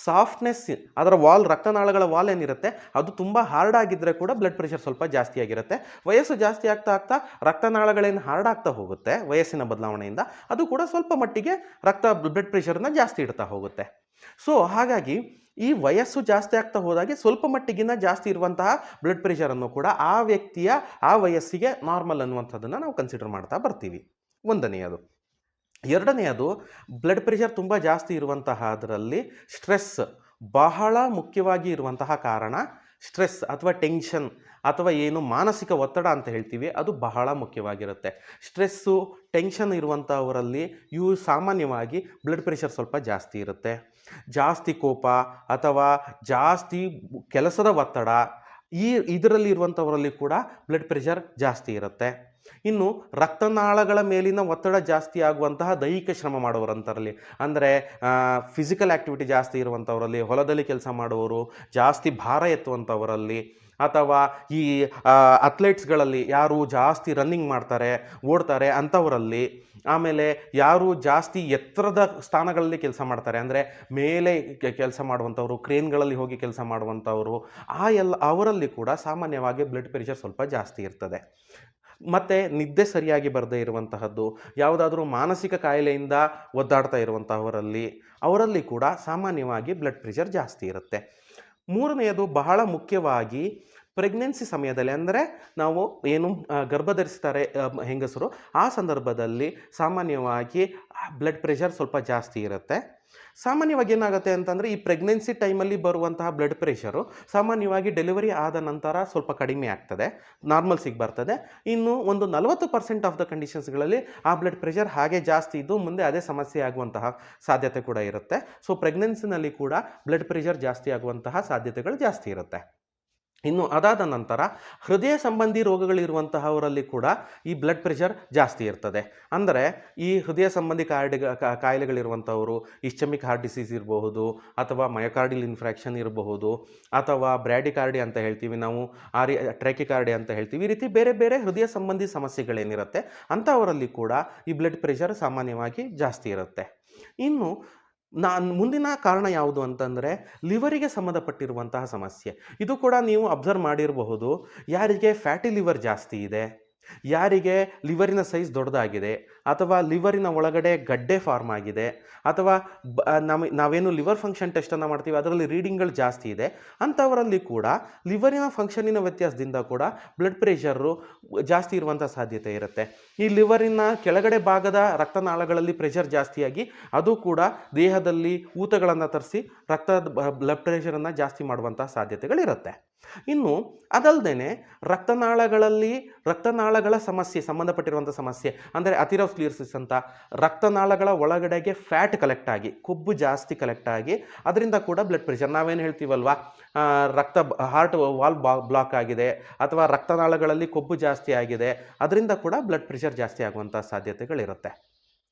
ಸಾಫ್ಟ್ನೆಸ್, ಅದರ ರಕ್ತನಾಳಗಳ ವಾಲ್ ಏನಿರುತ್ತೆ ಅದು ತುಂಬ ಹಾರ್ಡ್ ಆಗಿದ್ದರೆ ಕೂಡ ಬ್ಲಡ್ ಪ್ರೆಷರ್ ಸ್ವಲ್ಪ ಜಾಸ್ತಿ ಆಗಿರುತ್ತೆ. ವಯಸ್ಸು ಜಾಸ್ತಿ ಆಗ್ತಾ ಆಗ್ತಾ ರಕ್ತನಾಳಗಳೇನು ಹಾರ್ಡ್ ಆಗ್ತಾ ಹೋಗುತ್ತೆ ವಯಸ್ಸಿನ ಬದಲಾವಣೆಯಿಂದ, ಅದು ಕೂಡ ಸ್ವಲ್ಪ ಮಟ್ಟಿಗೆ ಬ್ಲಡ್ ಪ್ರೆಷರ್ನ ಜಾಸ್ತಿ ಇಡ್ತಾ ಹೋಗುತ್ತೆ. ಸೊ ಹಾಗಾಗಿ ಈ ವಯಸ್ಸು ಜಾಸ್ತಿ ಆಗ್ತಾ ಹೋದಾಗೆ ಸ್ವಲ್ಪ ಮಟ್ಟಿಗಿನ ಜಾಸ್ತಿ ಇರುವಂತಹ ಬ್ಲಡ್ ಪ್ರೆಷರನ್ನು ಕೂಡ ಆ ವ್ಯಕ್ತಿಯ ಆ ವಯಸ್ಸಿಗೆ ನಾರ್ಮಲ್ ಅನ್ನುವಂಥದ್ದನ್ನು ನಾವು ಕನ್ಸಿಡರ್ ಮಾಡ್ತಾ ಬರ್ತೀವಿ. ಒಂದನೆಯದು. ಎರಡನೆಯದು, ಬ್ಲಡ್ ಪ್ರೆಷರ್ ತುಂಬ ಜಾಸ್ತಿ ಇರುವಂತಹ ಅದರಲ್ಲಿ ಸ್ಟ್ರೆಸ್ ಬಹಳ ಮುಖ್ಯವಾಗಿ ಇರುವಂತಹ ಕಾರಣ. ಸ್ಟ್ರೆಸ್ ಅಥವಾ ಟೆನ್ಷನ್ ಅಥವಾ ಏನು ಮಾನಸಿಕ ಒತ್ತಡ ಅಂತ ಹೇಳ್ತೀವಿ ಅದು ಬಹಳ ಮುಖ್ಯವಾಗಿರುತ್ತೆ. ಸ್ಟ್ರೆಸ್ಸು, ಟೆನ್ಷನ್ ಇರುವಂಥವರಲ್ಲಿ ಇವು ಸಾಮಾನ್ಯವಾಗಿ ಬ್ಲಡ್ ಪ್ರೆಷರ್ ಸ್ವಲ್ಪ ಜಾಸ್ತಿ ಇರುತ್ತೆ. ಜಾಸ್ತಿ ಕೋಪ ಅಥವಾ ಜಾಸ್ತಿ ಕೆಲಸದ ಒತ್ತಡ ಇದರಲ್ಲಿ ಇರುವಂಥವರಲ್ಲಿ ಕೂಡ ಬ್ಲಡ್ ಪ್ರೆಷರ್ ಜಾಸ್ತಿ ಇರುತ್ತೆ. ಇನ್ನು ರಕ್ತನಾಳಗಳ ಮೇಲಿನ ಒತ್ತಡ ಜಾಸ್ತಿ ಆಗುವಂತಹ ದೈಹಿಕ ಶ್ರಮ ಮಾಡುವರಂಥರಲ್ಲಿ, ಅಂದರೆ ಫಿಸಿಕಲ್ ಆ್ಯಕ್ಟಿವಿಟಿ ಜಾಸ್ತಿ ಇರುವಂಥವರಲ್ಲಿ, ಹೊಲದಲ್ಲಿ ಕೆಲಸ ಮಾಡುವವರು, ಜಾಸ್ತಿ ಭಾರ ಎತ್ತುವಂಥವರಲ್ಲಿ, ಅಥವಾ ಈ ಅಥ್ಲೆಟ್ಸ್ಗಳಲ್ಲಿ ಯಾರು ಜಾಸ್ತಿ ರನ್ನಿಂಗ್ ಮಾಡ್ತಾರೆ, ಓಡ್ತಾರೆ ಅಂಥವರಲ್ಲಿ, ಆಮೇಲೆ ಯಾರು ಜಾಸ್ತಿ ಎತ್ತರದ ಸ್ಥಾನಗಳಲ್ಲಿ ಕೆಲಸ ಮಾಡ್ತಾರೆ, ಅಂದರೆ ಮೇಲೆ ಕೆಲಸ ಮಾಡುವಂಥವ್ರು, ಕ್ರೇನ್ಗಳಲ್ಲಿ ಹೋಗಿ ಕೆಲಸ ಮಾಡುವಂಥವರು, ಅವರಲ್ಲಿ ಕೂಡ ಸಾಮಾನ್ಯವಾಗಿ ಬ್ಲಡ್ ಪ್ರೆಷರ್ ಸ್ವಲ್ಪ ಜಾಸ್ತಿ ಇರ್ತದೆ. ಮತ್ತು ನಿದ್ದೆ ಸರಿಯಾಗಿ ಬರದೇ ಇರುವಂತಹದ್ದು, ಯಾವುದಾದ್ರೂ ಮಾನಸಿಕ ಕಾಯಿಲೆಯಿಂದ ಒದ್ದಾಡ್ತಾ ಅವರಲ್ಲಿ ಕೂಡ ಸಾಮಾನ್ಯವಾಗಿ ಬ್ಲಡ್ ಪ್ರೆಷರ್ ಜಾಸ್ತಿ ಇರುತ್ತೆ. ಮೂರನೆಯದು ಬಹಳ ಮುಖ್ಯವಾಗಿ ಪ್ರೆಗ್ನೆನ್ಸಿ ಸಮಯದಲ್ಲಿ, ಅಂದರೆ ನಾವು ಏನು ಗರ್ಭಧರಿಸ್ತಾರೆ ಹೆಂಗಸರು, ಆ ಸಂದರ್ಭದಲ್ಲಿ ಸಾಮಾನ್ಯವಾಗಿ ಬ್ಲಡ್ ಪ್ರೆಷರ್ ಸ್ವಲ್ಪ ಜಾಸ್ತಿ ಇರುತ್ತೆ. ಸಾಮಾನ್ಯವಾಗಿ ಏನಾಗುತ್ತೆ ಅಂತಂದರೆ, ಈ ಪ್ರೆಗ್ನೆನ್ಸಿ ಟೈಮಲ್ಲಿ ಬರುವಂತಹ ಬ್ಲಡ್ ಪ್ರೆಷರು ಸಾಮಾನ್ಯವಾಗಿ ಡೆಲಿವರಿ ಆದ ನಂತರ ಸ್ವಲ್ಪ ಕಡಿಮೆ ಆಗ್ತದೆ, ನಾರ್ಮಲ್ಸಿಗೆ ಬರ್ತದೆ. ಇನ್ನು ಒಂದು 40% ಆಫ್ ದ ಕಂಡೀಷನ್ಸ್ಗಳಲ್ಲಿ ಆ ಬ್ಲಡ್ ಪ್ರೆಷರ್ ಹಾಗೆ ಜಾಸ್ತಿ ಇದ್ದು ಮುಂದೆ ಅದೇ ಸಮಸ್ಯೆ ಆಗುವಂತಹ ಸಾಧ್ಯತೆ ಕೂಡ ಇರುತ್ತೆ. ಸೊ ಪ್ರೆಗ್ನೆನ್ಸಿನಲ್ಲಿ ಕೂಡ ಬ್ಲಡ್ ಪ್ರೆಷರ್ ಜಾಸ್ತಿ ಆಗುವಂತಹ ಸಾಧ್ಯತೆಗಳು ಜಾಸ್ತಿ ಇರುತ್ತೆ. ಇನ್ನು ಅದಾದ ನಂತರ ಹೃದಯ ಸಂಬಂಧಿ ರೋಗಗಳಿರುವಂತಹವರಲ್ಲಿ ಕೂಡ ಈ ಬ್ಲಡ್ ಪ್ರೆಷರ್ ಜಾಸ್ತಿ ಇರ್ತದೆ. ಅಂದರೆ ಈ ಹೃದಯ ಸಂಬಂಧಿ ಕಾಯಿಲೆಗಳಿರುವಂಥವರು, ಇಸ್ಚಮಿಕ್ ಹಾರ್ಟ್ ಡಿಸೀಸ್ ಇರಬಹುದು, ಅಥವಾ ಮಯೋಕಾರ್ಡಿಯಲ್ ಇನ್ಫ್ರಾಕ್ಷನ್ ಇರಬಹುದು, ಅಥವಾ ಬ್ರ್ಯಾಡಿಕಾರ್ಡಿ ಅಂತ ಹೇಳ್ತೀವಿ ನಾವು, ಟ್ರ್ಯಾಕಿಕಾರ್ಡಿ ಅಂತ ಹೇಳ್ತೀವಿ. ಈ ರೀತಿ ಬೇರೆ ಬೇರೆ ಹೃದಯ ಸಂಬಂಧಿ ಸಮಸ್ಯೆಗಳೇನಿರುತ್ತೆ ಅಂಥವರಲ್ಲಿ ಕೂಡ ಈ ಬ್ಲಡ್ ಪ್ರೆಷರ್ ಸಾಮಾನ್ಯವಾಗಿ ಜಾಸ್ತಿ ಇರುತ್ತೆ. ಇನ್ನು ಮುಂದಿನ ಕಾರಣ ಯಾವುದು ಅಂತಂದರೆ, ಲಿವರಿಗೆ ಸಂಬಂಧಪಟ್ಟಿರುವಂತಹ ಸಮಸ್ಯೆ. ಇದು ಕೂಡ ನೀವು ಅಬ್ಸರ್ವ್ ಮಾಡಿರಬಹುದು. ಯಾರಿಗೆ ಫ್ಯಾಟಿ ಲಿವರ್ ಜಾಸ್ತಿ ಇದೆ, ಯಾರಿಗೆ ಲಿವರಿನ ಸೈಜ್ ದೊಡ್ಡದಾಗಿದೆ, ಅಥವಾ ಲಿವರಿನ ಒಳಗಡೆ ಗಡ್ಡೆ ಫಾರ್ಮ್ ಆಗಿದೆ, ಅಥವಾ ನಾವೇನು ಲಿವರ್ ಫಂಕ್ಷನ್ ಟೆಸ್ಟನ್ನು ಮಾಡ್ತೀವಿ ಅದರಲ್ಲಿ ರೀಡಿಂಗ್ಗಳು ಜಾಸ್ತಿ ಇದೆ, ಅಂಥವರಲ್ಲಿ ಕೂಡ ಲಿವರಿನ ಫಂಕ್ಷನಿನ ವ್ಯತ್ಯಾಸದಿಂದ ಕೂಡ ಬ್ಲಡ್ ಪ್ರೆಷರು ಜಾಸ್ತಿ ಇರುವಂಥ ಸಾಧ್ಯತೆ ಇರುತ್ತೆ. ಈ ಲಿವರಿನ ಕೆಳಗಡೆ ಭಾಗದ ರಕ್ತನಾಳಗಳಲ್ಲಿ ಪ್ರೆಷರ್ ಜಾಸ್ತಿಯಾಗಿ ಅದು ಕೂಡ ದೇಹದಲ್ಲಿ ಊತಗಳನ್ನು ತರಿಸಿ ಬ್ಲಡ್ ಪ್ರೆಷರನ್ನು ಜಾಸ್ತಿ ಮಾಡುವಂಥ ಸಾಧ್ಯತೆಗಳಿರುತ್ತೆ. ಇನ್ನು ಅದಲ್ಲದೆ ರಕ್ತನಾಳಗಳ ಸಮಸ್ಯೆ ಸಂಬಂಧಪಟ್ಟಿರುವಂಥ ಸಮಸ್ಯೆ, ಅಂದರೆ ಅಥಿರೋಸ್ಕ್ಲಿರೋಸಿಸ್ ಅಂತ, ರಕ್ತನಾಳಗಳ ಒಳಗಡೆಗೆ ಫ್ಯಾಟ್ ಕಲೆಕ್ಟ್ ಆಗಿ, ಕೊಬ್ಬು ಜಾಸ್ತಿ ಕಲೆಕ್ಟ್ ಆಗಿ ಅದರಿಂದ ಕೂಡ ಬ್ಲಡ್ ಪ್ರೆಷರ್, ನಾವೇನು ಹೇಳ್ತೀವಲ್ವಾ, ಹಾರ್ಟ್ ವಾಲ್ ಬ್ಲಾಕ್ ಆಗಿದೆ ಅಥವಾ ರಕ್ತನಾಳಗಳಲ್ಲಿ ಕೊಬ್ಬು ಜಾಸ್ತಿ ಆಗಿದೆ, ಅದರಿಂದ ಕೂಡ ಬ್ಲಡ್ ಪ್ರೆಷರ್ ಜಾಸ್ತಿ ಆಗುವಂಥ ಸಾಧ್ಯತೆಗಳಿರುತ್ತೆ.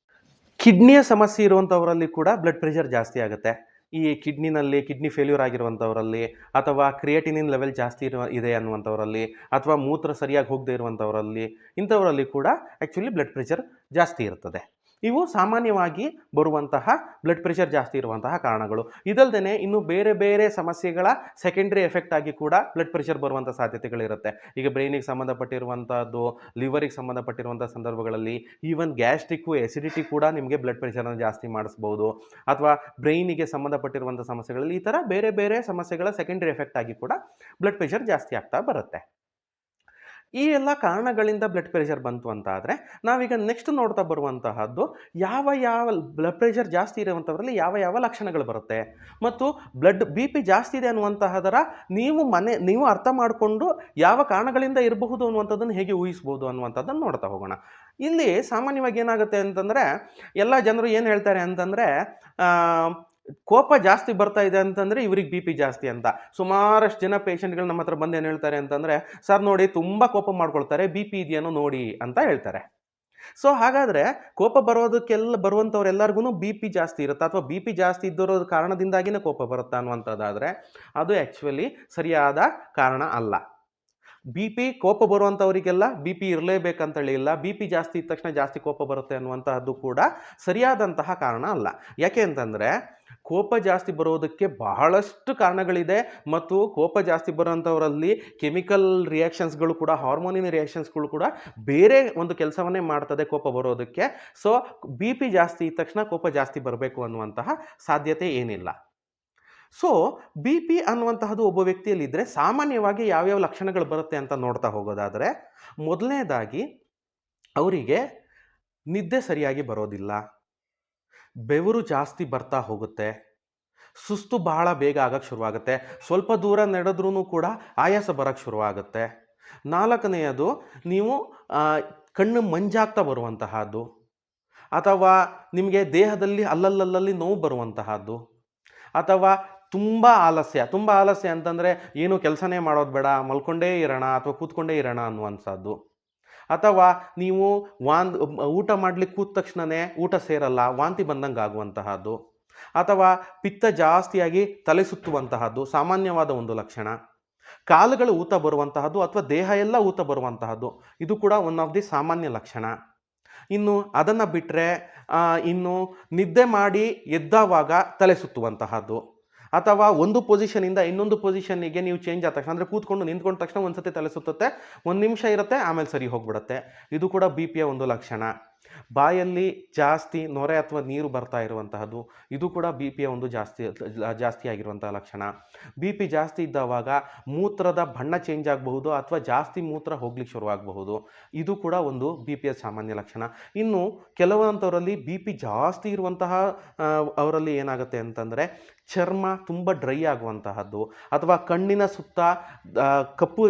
ಕಿಡ್ನಿಯ ಸಮಸ್ಯೆ ಇರುವಂಥವರಲ್ಲಿ ಕೂಡ ಬ್ಲಡ್ ಪ್ರೆಷರ್ ಜಾಸ್ತಿ ಆಗುತ್ತೆ. ಈ ಕಿಡ್ನಿ ಫೇಲ್ಯೂರ್ ಆಗಿರುವಂಥವರಲ್ಲಿ, ಅಥವಾ ಕ್ರಿಯೇಟಿನಿನ್ ಲೆವೆಲ್ ಜಾಸ್ತಿ ಇದೆ ಅನ್ನುವಂಥವರಲ್ಲಿ, ಅಥವಾ ಮೂತ್ರ ಸರಿಯಾಗಿ ಹೋಗದೇ ಇರುವಂಥವರಲ್ಲಿ, ಇಂಥವರಲ್ಲಿ ಕೂಡ ಆ್ಯಕ್ಚುಲಿ ಬ್ಲಡ್ ಪ್ರೆಷರ್ ಜಾಸ್ತಿ ಇರ್ತದೆ. ಇವು ಸಾಮಾನ್ಯವಾಗಿ ಬರುವಂತಹ ಬ್ಲಡ್ ಪ್ರೆಷರ್ ಜಾಸ್ತಿ ಇರುವಂತಹ ಕಾರಣಗಳು. ಇದಲ್ಲದೆ ಇನ್ನು ಬೇರೆ ಬೇರೆ ಸಮಸ್ಯೆಗಳ ಸೆಕೆಂಡ್ರಿ ಎಫೆಕ್ಟ್ ಆಗಿ ಕೂಡ ಬ್ಲಡ್ ಪ್ರೆಷರ್ ಬರುವಂಥ ಸಾಧ್ಯತೆಗಳಿರುತ್ತೆ. ಈಗ ಬ್ರೈನಿಗೆ ಸಂಬಂಧಪಟ್ಟಿರುವಂಥದ್ದು, ಲಿವರಿಗೆ ಸಂಬಂಧಪಟ್ಟಿರುವಂಥ ಸಂದರ್ಭಗಳಲ್ಲಿ, ಈವನ್ ಗ್ಯಾಸ್ಟ್ರಿಕ್ಕು, ಎಸಿಡಿಟಿ ಕೂಡ ನಿಮಗೆ ಬ್ಲಡ್ ಪ್ರೆಷರನ್ನು ಜಾಸ್ತಿ ಮಾಡಿಸ್ಬೋದು. ಅಥವಾ ಬ್ರೈನಿಗೆ ಸಂಬಂಧಪಟ್ಟಿರುವಂಥ ಸಮಸ್ಯೆಗಳಲ್ಲಿ ಈ ಥರ ಬೇರೆ ಬೇರೆ ಸಮಸ್ಯೆಗಳ ಸೆಕೆಂಡ್ರಿ ಎಫೆಕ್ಟ್ ಆಗಿ ಕೂಡ ಬ್ಲಡ್ ಪ್ರೆಷರ್ ಜಾಸ್ತಿ ಆಗ್ತಾ ಬರುತ್ತೆ. ಈ ಎಲ್ಲ ಕಾರಣಗಳಿಂದ ಬ್ಲಡ್ ಪ್ರೆಷರ್ ಬಂತು ಅಂತ ಆದರೆ, ನಾವೀಗ ನೆಕ್ಸ್ಟ್ ನೋಡ್ತಾ ಬರುವಂತಹದ್ದು, ಯಾವ ಬ್ಲಡ್ ಪ್ರೆಷರ್ ಜಾಸ್ತಿ ಇರುವಂಥವರಲ್ಲಿ ಯಾವ ಲಕ್ಷಣಗಳು ಬರುತ್ತೆ, ಮತ್ತು BP ಜಾಸ್ತಿ ಇದೆ ಅನ್ನುವಂತಹದರ ನೀವು ಅರ್ಥ ಮಾಡಿಕೊಂಡು ಯಾವ ಕಾರಣಗಳಿಂದ ಇರಬಹುದು ಅನ್ನುವಂಥದ್ದನ್ನು ಹೇಗೆ ಊಹಿಸ್ಬೋದು ಅನ್ನುವಂಥದ್ದನ್ನು ನೋಡ್ತಾ ಹೋಗೋಣ. ಇಲ್ಲಿ ಸಾಮಾನ್ಯವಾಗಿ ಏನಾಗುತ್ತೆ ಅಂತಂದರೆ, ಎಲ್ಲ ಜನರು ಏನು ಹೇಳ್ತಾರೆ ಅಂತಂದರೆ, ಕೋಪ ಜಾಸ್ತಿ ಬರ್ತಾ ಇದೆ ಅಂತಂದರೆ ಇವ್ರಿಗೆ BP ಜಾಸ್ತಿ ಅಂತ. ಸುಮಾರಷ್ಟು ಜನ ಪೇಷಂಟ್ಗಳು ನಮ್ಮ ಹತ್ರ ಬಂದು ಏನು ಹೇಳ್ತಾರೆ ಅಂತಂದರೆ, ಸರ್ ನೋಡಿ ತುಂಬ ಕೋಪ ಮಾಡ್ಕೊಳ್ತಾರೆ, BP ಇದೆಯೇನೋ ನೋಡಿ ಅಂತ ಹೇಳ್ತಾರೆ. ಸೊ ಹಾಗಾದರೆ ಕೋಪ ಬರುವಂಥವ್ರೆಲ್ಲರಿಗೂ BP ಜಾಸ್ತಿ ಇರುತ್ತೆ, ಅಥವಾ BP ಜಾಸ್ತಿ ಇದ್ದರೋ ಕಾರಣದಿಂದಾಗಿನೇ ಕೋಪ ಬರುತ್ತಾ ಅನ್ನುವಂಥದ್ದಾದರೆ ಅದು ಆ್ಯಕ್ಚುಲಿ ಸರಿಯಾದ ಕಾರಣ ಅಲ್ಲ. ಕೋಪ ಬರುವಂಥವರಿಗೆಲ್ಲ BP ಇರಲೇಬೇಕಂತೇಳಿ ಇಲ್ಲ. BP ಜಾಸ್ತಿ ಇದ್ದ ತಕ್ಷಣ ಜಾಸ್ತಿ ಕೋಪ ಬರುತ್ತೆ ಅನ್ನುವಂತಹದ್ದು ಕೂಡ ಸರಿಯಾದಂತಹ ಕಾರಣ ಅಲ್ಲ. ಯಾಕೆ ಅಂತಂದರೆ, ಕೋಪ ಜಾಸ್ತಿ ಬರೋದಕ್ಕೆ ಬಹಳಷ್ಟು ಕಾರಣಗಳಿದೆ, ಮತ್ತು ಕೋಪ ಜಾಸ್ತಿ ಬರೋಂಥವರಲ್ಲಿ ಕೆಮಿಕಲ್ ರಿಯಾಕ್ಷನ್ಸ್ಗಳು ಕೂಡ, ಹಾರ್ಮೋನಿನ ರಿಯಾಕ್ಷನ್ಸ್ಗಳು ಕೂಡ ಬೇರೆ ಒಂದು ಕೆಲಸವನ್ನೇ ಮಾಡ್ತದೆ ಕೋಪ ಬರೋದಕ್ಕೆ. ಸೊ BP ಜಾಸ್ತಿ ಇದ್ದ ತಕ್ಷಣ ಕೋಪ ಜಾಸ್ತಿ ಬರಬೇಕು ಅನ್ನುವಂತಹ ಸಾಧ್ಯತೆ ಏನಿಲ್ಲ. ಸೊ BP ಅನ್ನುವಂತಹದ್ದು ಒಬ್ಬ ವ್ಯಕ್ತಿಯಲ್ಲಿದ್ದರೆ ಸಾಮಾನ್ಯವಾಗಿ ಯಾವ್ಯಾವ ಲಕ್ಷಣಗಳು ಬರುತ್ತೆ ಅಂತ ನೋಡ್ತಾ ಹೋಗೋದಾದರೆ, ಮೊದಲನೇದಾಗಿ ಅವರಿಗೆ ನಿದ್ದೆ ಸರಿಯಾಗಿ ಬರೋದಿಲ್ಲ, ಬೆವರು ಜಾಸ್ತಿ ಬರ್ತಾ ಹೋಗುತ್ತೆ, ಸುಸ್ತು ಬಹಳ ಬೇಗ ಆಗಕ್ಕೆ ಶುರುವಾಗುತ್ತೆ. ಸ್ವಲ್ಪ ದೂರ ನಡೆದ್ರೂ ಕೂಡ ಆಯಾಸ ಬರೋಕ್ಕೆ ಶುರುವಾಗುತ್ತೆ. 4ನೆಯದು ನೀವು ಆ, ಕಣ್ಣು ಮಂಜಾಗ್ತಾ ಬರುವಂತಹದ್ದು, ಅಥವಾ ನಿಮಗೆ ದೇಹದಲ್ಲಿ ಅಲ್ಲಲ್ಲಲ್ಲಿ ನೋವು ಬರುವಂತಹದ್ದು, ಅಥವಾ ತುಂಬ ಆಲಸ್ಯ ಅಂತಂದರೆ ಏನು ಕೆಲಸನೇ ಮಾಡೋದು ಬೇಡ, ಮಲ್ಕೊಂಡೇ ಇರೋಣ ಅಥವಾ ಕೂತ್ಕೊಂಡೇ ಇರೋಣ ಅನ್ನುವಂಥದ್ದು, ಅಥವಾ ನೀವು ಊಟ ಮಾಡ್ಲಿಕ್ಕೆ ಕೂತ ತಕ್ಷಣವೇ ಊಟ ಸೇರಲ್ಲ, ವಾಂತಿ ಬಂದಂಗೆ ಆಗುವಂತಹದ್ದು, ಅಥವಾ ಪಿತ್ತ ಜಾಸ್ತಿಯಾಗಿ ತಲೆ ಸುತ್ತುವಂತಹದ್ದು ಸಾಮಾನ್ಯವಾದ ಒಂದು ಲಕ್ಷಣ. ಕಾಲುಗಳು ಊತ ಬರುವಂತಹದ್ದು ಅಥವಾ ದೇಹ ಎಲ್ಲ ಊತ ಬರುವಂತಹದ್ದು, ಇದು ಕೂಡ ಒನ್ ಆಫ್ ದಿ ಸಾಮಾನ್ಯ ಲಕ್ಷಣ. ಇನ್ನು ಅದನ್ನು ಬಿಟ್ಟರೆ ಇನ್ನು ನಿದ್ದೆ ಮಾಡಿ ಎದ್ದಾವಾಗ ತಲೆ ಸುತ್ತುವಂತಹದ್ದು, ಅಥವಾ ಒಂದು ಪೊಸಿಷನಿಂದ ಇನ್ನೊಂದು ಪೊಸಿಷನ್ನಿಗೆ ನೀವು ಚೇಂಜ್ ಆದ ತಕ್ಷಣ, ಅಂದರೆ ಕೂತ್ಕೊಂಡು ನಿಂತ್ಕೊಂಡ ತಕ್ಷಣ ಒಂದು ಸತಿ ತಲೆ ಸುತ್ತುತ್ತೆ, 1 ನಿಮಿಷ ಇರುತ್ತೆ, ಆಮೇಲೆ ಸರಿ ಹೋಗ್ಬಿಡುತ್ತೆ. ಇದು ಕೂಡ ಬಿ ಪಿಯ ಒಂದು ಲಕ್ಷಣ. ಬಾಯಲ್ಲಿ ಜಾಸ್ತಿ ನೊರೆ ಅಥವಾ ನೀರು ಬರ್ತಾ ಇರುವಂತಹದ್ದು, ಇದು ಕೂಡ ಬಿ ಪಿಯ ಒಂದು ಜಾಸ್ತಿ ಆಗಿರುವಂತಹ ಲಕ್ಷಣ. ಬಿ ಪಿ ಜಾಸ್ತಿ ಇದ್ದಾವಾಗ ಮೂತ್ರದ ಬಣ್ಣ ಚೇಂಜ್ ಆಗಬಹುದು ಅಥವಾ ಜಾಸ್ತಿ ಮೂತ್ರ ಹೋಗ್ಲಿಕ್ಕೆ ಶುರುವಾಗಬಹುದು, ಇದು ಕೂಡ ಒಂದು ಬಿ ಪಿಯ ಸಾಮಾನ್ಯ ಲಕ್ಷಣ. ಇನ್ನು ಕೆಲವಂಥವರಲ್ಲಿ ಬಿ ಪಿ ಜಾಸ್ತಿ ಇರುವಂತಹ ಅವರಲ್ಲಿ ಏನಾಗುತ್ತೆ ಅಂತಂದರೆ ಚರ್ಮ ತುಂಬ ಡ್ರೈ ಆಗುವಂತಹದ್ದು, ಅಥವಾ ಕಣ್ಣಿನ ಸುತ್ತ ಕಪ್ಪು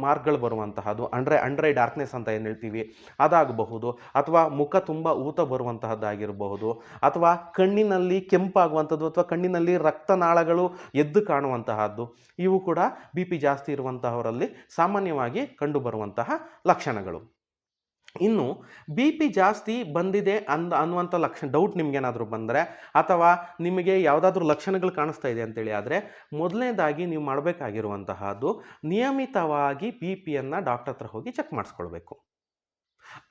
ಮಾರ್ಕ್ಗಳು ಬರುವಂತಹದ್ದು, ಅಂಡ್ರೈ ಡಾರ್ಕ್ನೆಸ್ ಅಂತ ಏನು ಹೇಳ್ತೀವಿ ಅದಾಗಬಹುದು, ಅಥವಾ ಮುಖ ತುಂಬ ಊತ ಬರುವಂತಹದ್ದಾಗಿರಬಹುದು, ಅಥವಾ ಕಣ್ಣಿನಲ್ಲಿ ಕೆಂಪಾಗುವಂಥದ್ದು ಅಥವಾ ಕಣ್ಣಿನಲ್ಲಿ ರಕ್ತನಾಳಗಳು ಎದ್ದು ಕಾಣುವಂತಹದ್ದು, ಇವು ಕೂಡ ಬಿ ಪಿ ಜಾಸ್ತಿ ಇರುವಂತಹವರಲ್ಲಿ ಸಾಮಾನ್ಯವಾಗಿ ಕಂಡುಬರುವಂತಹ ಲಕ್ಷಣಗಳು. ಇನ್ನು ಬಿ ಪಿ ಜಾಸ್ತಿ ಬಂದಿದೆ ಅನ್ನುವಂಥ ಡೌಟ್ ನಿಮಗೇನಾದರೂ ಬಂದರೆ, ಅಥವಾ ನಿಮಗೆ ಯಾವುದಾದ್ರೂ ಲಕ್ಷಣಗಳು ಕಾಣಿಸ್ತಾ ಇದೆ ಅಂತೇಳಿ ಆದರೆ, ಮೊದಲನೇದಾಗಿ ನೀವು ಮಾಡಬೇಕಾಗಿರುವಂತಹದ್ದು ನಿಯಮಿತವಾಗಿ ಬಿ ಪಿಯನ್ನು ಡಾಕ್ಟರ್ ಹತ್ರ ಹೋಗಿ ಚೆಕ್ ಮಾಡಿಸ್ಕೊಳ್ಬೇಕು.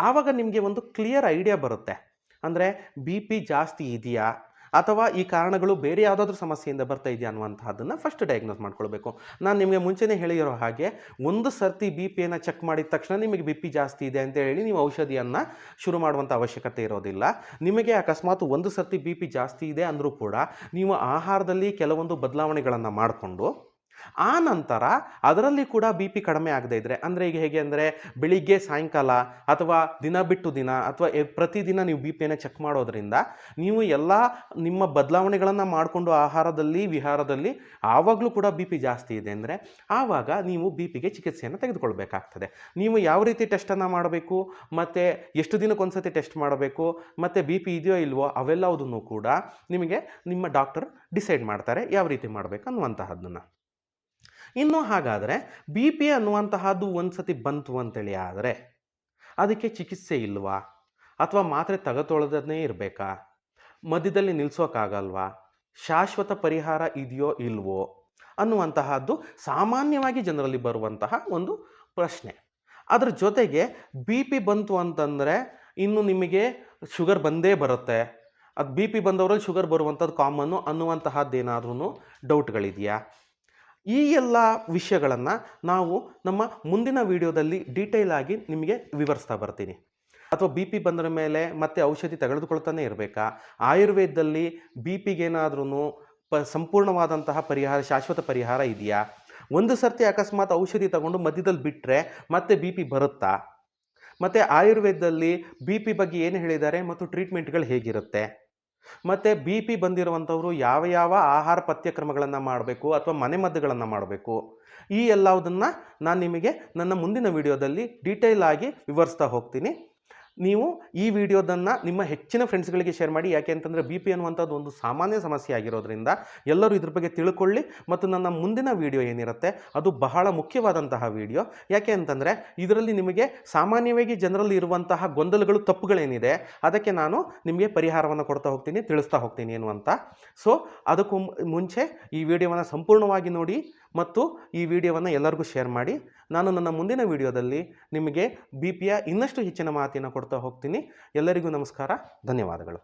ಆವಾಗ ನಿಮಗೆ ಒಂದು ಕ್ಲಿಯರ್ ಐಡಿಯಾ ಬರುತ್ತೆ. ಅಂದರೆ ಬಿ ಪಿ ಜಾಸ್ತಿ ಇದೆಯಾ, ಅಥವಾ ಈ ಕಾರಣಗಳು ಬೇರೆ ಯಾವುದಾದ್ರೂ ಸಮಸ್ಯೆಯಿಂದ ಬರ್ತಾ ಇದೆಯಾ ಅನ್ನುವಂಥದ್ದನ್ನು ಫಸ್ಟ್ ಡಯಾಗ್ನೋಸ್ ಮಾಡ್ಕೊಳ್ಬೇಕು. ನಾನು ನಿಮಗೆ ಮುಂಚೆನೇ ಹೇಳಿರೋ ಹಾಗೆ, ಒಂದು ಸರ್ತಿ ಬಿ ಪಿಯನ್ನು ಚೆಕ್ ಮಾಡಿದ ತಕ್ಷಣ ನಿಮಗೆ ಬಿ ಪಿ ಜಾಸ್ತಿ ಇದೆ ಅಂತ ಹೇಳಿ ನೀವು ಔಷಧಿಯನ್ನು ಶುರು ಮಾಡುವಂಥ ಅವಶ್ಯಕತೆ ಇರೋದಿಲ್ಲ. ನಿಮಗೆ ಅಕಸ್ಮಾತ್ ಒಂದು ಸರ್ತಿ ಬಿ ಪಿ ಜಾಸ್ತಿ ಇದೆ ಅಂದರೂ ಕೂಡ ನೀವು ಆಹಾರದಲ್ಲಿ ಕೆಲವೊಂದು ಬದಲಾವಣೆಗಳನ್ನು ಮಾಡಿಕೊಂಡು ಆ ನಂತರ ಅದರಲ್ಲಿ ಕೂಡ ಬಿ ಪಿ ಕಡಿಮೆ ಆಗದೇ ಇದ್ದರೆ, ಅಂದರೆ ಈಗ ಹೇಗೆ ಅಂದರೆ ಬೆಳಿಗ್ಗೆ ಸಾಯಂಕಾಲ ಅಥವಾ ದಿನ ಬಿಟ್ಟು ದಿನ ಅಥವಾ ಪ್ರತಿದಿನ ನೀವು ಬಿ ಪಿಯನ್ನು ಚೆಕ್ ಮಾಡೋದ್ರಿಂದ ನೀವು ಎಲ್ಲ ನಿಮ್ಮ ಬದಲಾವಣೆಗಳನ್ನು ಮಾಡಿಕೊಂಡು ಆಹಾರದಲ್ಲಿ ವಿಹಾರದಲ್ಲಿ ಆವಾಗಲೂ ಕೂಡ ಬಿ ಪಿ ಜಾಸ್ತಿ ಇದೆ ಅಂದರೆ ಆವಾಗ ನೀವು ಬಿ ಪಿಗೆ ಚಿಕಿತ್ಸೆಯನ್ನು ತೆಗೆದುಕೊಳ್ಬೇಕಾಗ್ತದೆ. ನೀವು ಯಾವ ರೀತಿ ಟೆಸ್ಟನ್ನು ಮಾಡಬೇಕು, ಮತ್ತು ಎಷ್ಟು ದಿನಕ್ಕೊಂದ್ಸತಿ ಟೆಸ್ಟ್ ಮಾಡಬೇಕು, ಮತ್ತು ಬಿ ಪಿ ಇದೆಯೋ ಇಲ್ವೋ ಅವೆಲ್ಲವುದನ್ನು ಕೂಡ ನಿಮಗೆ ನಿಮ್ಮ ಡಾಕ್ಟರ್ ಡಿಸೈಡ್ ಮಾಡ್ತಾರೆ ಯಾವ ರೀತಿ ಮಾಡಬೇಕು ಅನ್ನುವಂತಹದ್ದನ್ನು. ಇನ್ನು ಹಾಗಾದರೆ ಬಿ ಪಿ ಅನ್ನುವಂತಹದ್ದು ಒಂದು ಸತಿ ಬಂತು ಅಂತೇಳಿ ಆದರೆ ಅದಕ್ಕೆ ಚಿಕಿತ್ಸೆ ಇಲ್ವಾ, ಅಥವಾ ಮಾತ್ರೆ ತೆಗೆದುಕೊಳ್ಳೋದನ್ನೇ ಇರಬೇಕಾ, ಮಧ್ಯದಲ್ಲಿ ನಿಲ್ಲಿಸೋಕ್ಕಾಗಲ್ವಾ, ಶಾಶ್ವತ ಪರಿಹಾರ ಇದೆಯೋ ಇಲ್ವೋ ಅನ್ನುವಂತಹದ್ದು ಸಾಮಾನ್ಯವಾಗಿ ಜನರಲ್ಲಿ ಬರುವಂತಹ ಒಂದು ಪ್ರಶ್ನೆ. ಅದರ ಜೊತೆಗೆ ಬಿ ಪಿ ಬಂತು ಅಂತಂದರೆ ಇನ್ನು ನಿಮಗೆ ಶುಗರ್ ಬಂದೇ ಬರುತ್ತೆ, ಅದು ಬಿ ಪಿ ಬಂದವರಲ್ಲಿ ಶುಗರ್ ಬರುವಂಥದ್ದು ಕಾಮನ್ನು ಅನ್ನುವಂತಹದ್ದೇನಾದ್ರೂ ಡೌಟ್ಗಳಿದೆಯಾ? ಈ ಎಲ್ಲ ವಿಷಯಗಳನ್ನು ನಾವು ನಮ್ಮ ಮುಂದಿನ ವಿಡಿಯೋದಲ್ಲಿ ಡೀಟೇಲ್ ಆಗಿ ನಿಮಗೆ ವಿವರಿಸ್ತಾ ಬರ್ತೀನಿ. ಅಥವಾ ಬಿ ಪಿ ಬಂದ ಮೇಲೆ ಮತ್ತೆ ಔಷಧಿ ತೆಗೆದುಕೊಳ್ತಾನೆ ಇರಬೇಕಾ, ಆಯುರ್ವೇದದಲ್ಲಿ ಬಿ ಪಿಗೇನಾದ್ರೂ ಸಂಪೂರ್ಣವಾದಂತಹ ಪರಿಹಾರ, ಶಾಶ್ವತ ಪರಿಹಾರ ಇದೆಯಾ, ಒಂದು ಸರ್ತಿ ಅಕಸ್ಮಾತ್ ಔಷಧಿ ತಗೊಂಡು ಮಧ್ಯದಲ್ಲಿ ಬಿಟ್ಟರೆ ಮತ್ತೆ ಬಿ ಪಿ ಬರುತ್ತಾ, ಮತ್ತು ಆಯುರ್ವೇದದಲ್ಲಿ ಬಿ ಪಿ ಬಗ್ಗೆ ಏನು ಹೇಳಿದ್ದಾರೆ ಮತ್ತು ಟ್ರೀಟ್ಮೆಂಟ್ಗಳು ಹೇಗಿರುತ್ತೆ, ಮತ್ತು ಬಿ ಪಿ ಬಂದಿರುವಂಥವರು ಯಾವ ಯಾವ ಆಹಾರ ಪಥ್ಯಕ್ರಮಗಳನ್ನು ಮಾಡಬೇಕು ಅಥವಾ ಮನೆಮದ್ದುಗಳನ್ನು ಮಾಡಬೇಕು, ಈ ಎಲ್ಲವುದನ್ನು ನಾನು ನಿಮಗೆ ನನ್ನ ಮುಂದಿನ ವಿಡಿಯೋದಲ್ಲಿ ಡೀಟೇಲ್ ಆಗಿ ವಿವರಿಸ್ತಾ ಹೋಗ್ತೀನಿ. ನೀವು ಈ ವಿಡಿಯೋದನ್ನು ನಿಮ್ಮ ಹೆಚ್ಚಿನ ಫ್ರೆಂಡ್ಸ್ಗಳಿಗೆ ಶೇರ್ ಮಾಡಿ. ಯಾಕೆ ಅಂತಂದರೆ ಬಿ ಪಿ ಅನ್ನುವಂಥದ್ದು ಒಂದು ಸಾಮಾನ್ಯ ಸಮಸ್ಯೆ ಆಗಿರೋದ್ರಿಂದ ಎಲ್ಲರೂ ಇದ್ರ ಬಗ್ಗೆ ತಿಳ್ಕೊಳ್ಳಿ. ಮತ್ತು ನನ್ನ ಮುಂದಿನ ವಿಡಿಯೋ ಏನಿರುತ್ತೆ ಅದು ಬಹಳ ಮುಖ್ಯವಾದಂತಹ ವಿಡಿಯೋ. ಯಾಕೆ ಅಂತಂದರೆ ಇದರಲ್ಲಿ ನಿಮಗೆ ಸಾಮಾನ್ಯವಾಗಿ ಜನರಲ್ಲಿ ಇರುವಂತಹ ಗೊಂದಲಗಳು, ತಪ್ಪುಗಳೇನಿದೆ ಅದಕ್ಕೆ ನಾನು ನಿಮಗೆ ಪರಿಹಾರವನ್ನು ಕೊಡ್ತಾ ಹೋಗ್ತೀನಿ, ತಿಳಿಸ್ತಾ ಹೋಗ್ತೀನಿ ಏನು ಅಂತ. ಸೊ ಅದಕ್ಕೂ ಮುಂಚೆ ಈ ವಿಡಿಯೋವನ್ನು ಸಂಪೂರ್ಣವಾಗಿ ನೋಡಿ ಮತ್ತು ಈ ವಿಡಿಯೋವನ್ನು ಎಲ್ಲರಿಗೂ ಶೇರ್ ಮಾಡಿ. ನಾನು ನನ್ನ ಮುಂದಿನ ವಿಡಿಯೋದಲ್ಲಿ ನಿಮಗೆ ಬಿ ಪಿಯ ಇನ್ನಷ್ಟು ಹೆಚ್ಚಿನ ಮಾಹಿತಿಯನ್ನು ಕೊಡ್ತಾ ಹೋಗ್ತೀನಿ. ಎಲ್ಲರಿಗೂ ನಮಸ್ಕಾರ, ಧನ್ಯವಾದಗಳು.